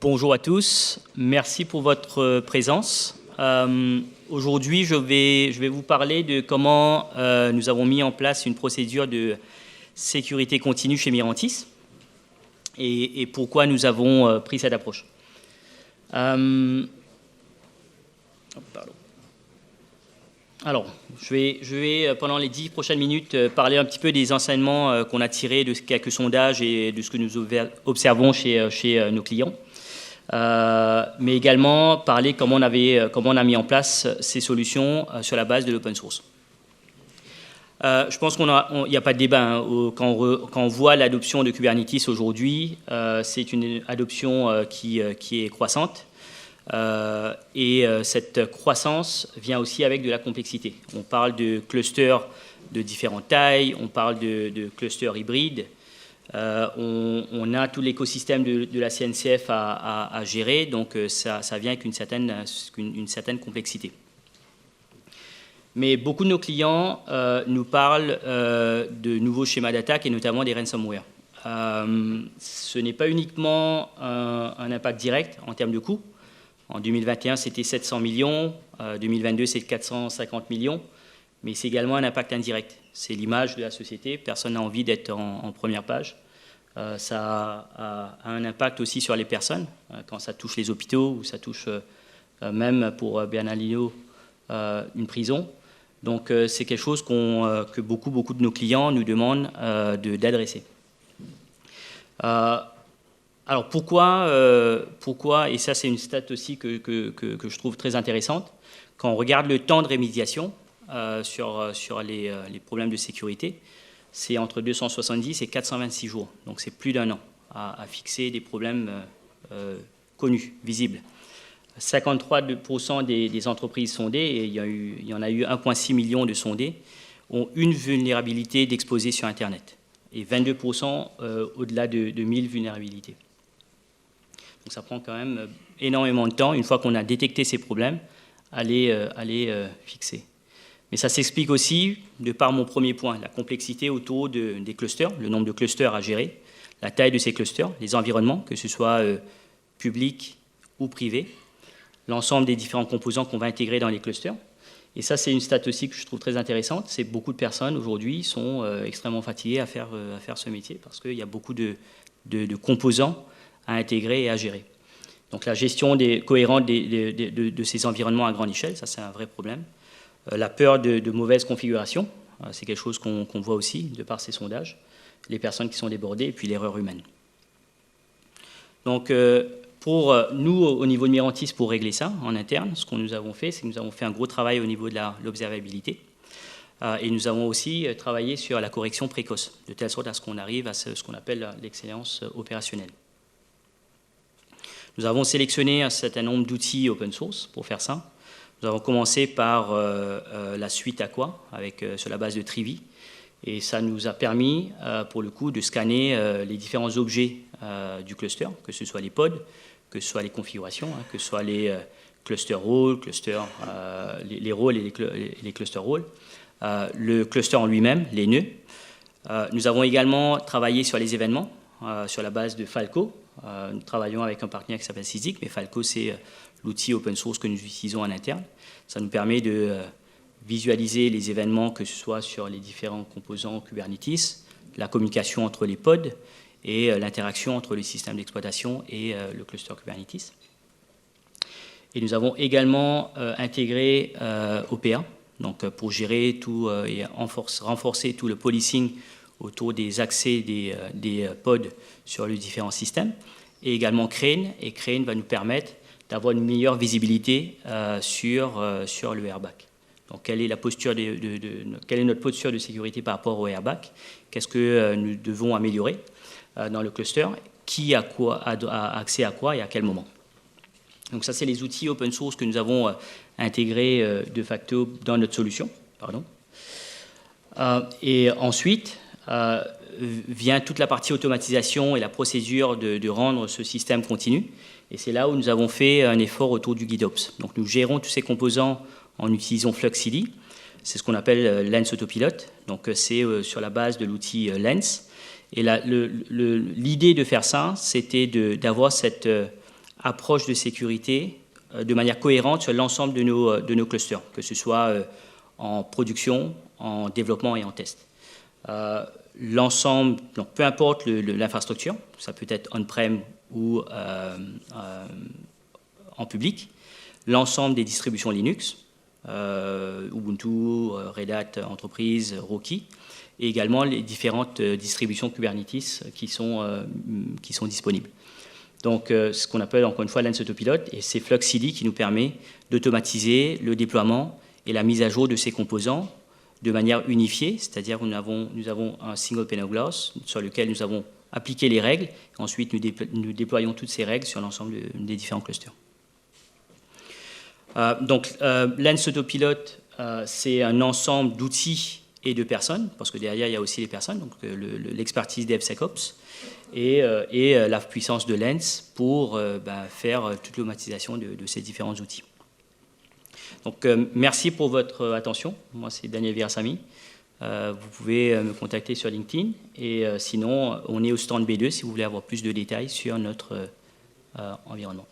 Bonjour à tous, merci pour votre présence. Aujourd'hui, je vais vous parler de comment nous avons mis en place une procédure de sécurité continue chez Mirantis et pourquoi nous avons pris cette approche. Alors, je vais pendant les 10 prochaines minutes parler un petit peu des enseignements qu'on a tirés de quelques sondages et de ce que nous observons chez nos clients. Mais également parler comment on a mis en place ces solutions sur la base de l'open source. Je pense qu'il n'y a pas de débat. Quand on voit l'adoption de Kubernetes aujourd'hui, c'est une adoption qui est croissante. Et cette croissance vient aussi avec de la complexité. On parle de clusters de différentes tailles, on parle de clusters hybrides. On a tout l'écosystème de la CNCF à gérer, donc ça vient avec une certaine complexité. Mais beaucoup de nos clients nous parlent de nouveaux schémas d'attaque et notamment des ransomware. Ce n'est pas uniquement un impact direct en termes de coûts. En 2021, c'était 700 millions, 2022, c'est 450 millions, mais c'est également un impact indirect. C'est l'image de la société, personne n'a envie d'être en première page. Ça a un impact aussi sur les personnes, quand ça touche les hôpitaux ou ça touche même pour Bernardino une prison. Donc c'est quelque chose que beaucoup de nos clients nous demandent d'adresser. Alors pourquoi, et ça c'est une stat aussi que je trouve très intéressante, quand on regarde le temps de rémédiation sur les problèmes de sécurité, c'est entre 270 et 426 jours, donc c'est plus d'1 an à fixer des problèmes connus, visibles. 53% des entreprises sondées, et il y en a eu 1,6 million de sondés, ont une vulnérabilité d'exposer sur Internet, et 22% au-delà de 1000 vulnérabilités. Donc ça prend quand même énormément de temps, une fois qu'on a détecté ces problèmes, à les fixer. Mais ça s'explique aussi, de par mon premier point, la complexité autour des clusters, le nombre de clusters à gérer, la taille de ces clusters, les environnements, que ce soit publics ou privés, l'ensemble des différents composants qu'on va intégrer dans les clusters. Et ça, c'est une stat aussi que je trouve très intéressante. C'est beaucoup de personnes aujourd'hui sont extrêmement fatiguées à faire ce métier parce qu'il y a beaucoup de composants à intégrer et à gérer. Donc la gestion cohérente de ces environnements à grande échelle, ça c'est un vrai problème. La peur de mauvaise configuration, c'est quelque chose qu'on voit aussi de par ces sondages. Les personnes qui sont débordées et puis l'erreur humaine. Donc pour nous, au niveau de Mirantis, pour régler ça en interne, ce que nous avons fait, c'est que nous avons fait un gros travail au niveau de l'observabilité. Et nous avons aussi travaillé sur la correction précoce, de telle sorte à ce qu'on arrive à ce qu'on appelle l'excellence opérationnelle. Nous avons sélectionné un certain nombre d'outils open source pour faire ça. Nous avons commencé par la suite Aqua, sur la base de Trivi. Et ça nous a permis, pour le coup, de scanner les différents objets du cluster, que ce soit les pods, que ce soit les configurations, que ce soit les cluster roles, les rôles et les cluster roles, le cluster en lui-même, les nœuds. Nous avons également travaillé sur les événements, sur la base de Falco. Nous travaillons avec un partenaire qui s'appelle Cysic, mais Falco, c'est l'outil open source que nous utilisons en interne. Ça nous permet de visualiser les événements, que ce soit sur les différents composants Kubernetes, la communication entre les pods et l'interaction entre le système d'exploitation et le cluster Kubernetes. Et nous avons également intégré OPA, donc pour gérer tout et renforcer tout le policing autour des accès des pods sur les différents systèmes, et également Crane, et Crane va nous permettre d'avoir une meilleure visibilité sur le airbag. Donc quelle est notre posture de sécurité par rapport au airbag? Qu'est-ce que nous devons améliorer dans le cluster? Qui a accès à quoi et à quel moment? Donc ça, c'est les outils open source que nous avons intégrés de facto dans notre solution. Et ensuite, vient toute la partie automatisation et la procédure de rendre ce système continu. Et c'est là où nous avons fait un effort autour du GitOps. Donc nous gérons tous ces composants en utilisant FluxCD. C'est ce qu'on appelle Lens Autopilot. Donc c'est sur la base de l'outil Lens. Et l'idée de faire ça, c'était d'avoir cette approche de sécurité de manière cohérente sur l'ensemble de nos clusters, que ce soit en production, en développement et en test. L'ensemble, donc peu importe l'infrastructure, ça peut être on-prem ou en public, l'ensemble des distributions Linux, Ubuntu, Red Hat Enterprise, Rocky, et également les différentes distributions Kubernetes qui sont disponibles. Donc, ce qu'on appelle encore une fois Lens Autopilot, et c'est FluxCD qui nous permet d'automatiser le déploiement et la mise à jour de ces composants de manière unifiée, c'est-à-dire que nous avons un single pane of glass sur lequel nous avons appliqué les règles, et ensuite nous déployons toutes ces règles sur l'ensemble des différents clusters. Donc, Lens Autopilot, c'est un ensemble d'outils et de personnes, parce que derrière, il y a aussi les personnes, donc l'expertise DevSecOps, et la puissance de Lens pour faire toute l'automatisation de ces différents outils. Donc, merci pour votre attention. Moi, c'est Daniel Virasamy. Vous pouvez me contacter sur LinkedIn, et sinon, on est au stand B2 si vous voulez avoir plus de détails sur notre environnement.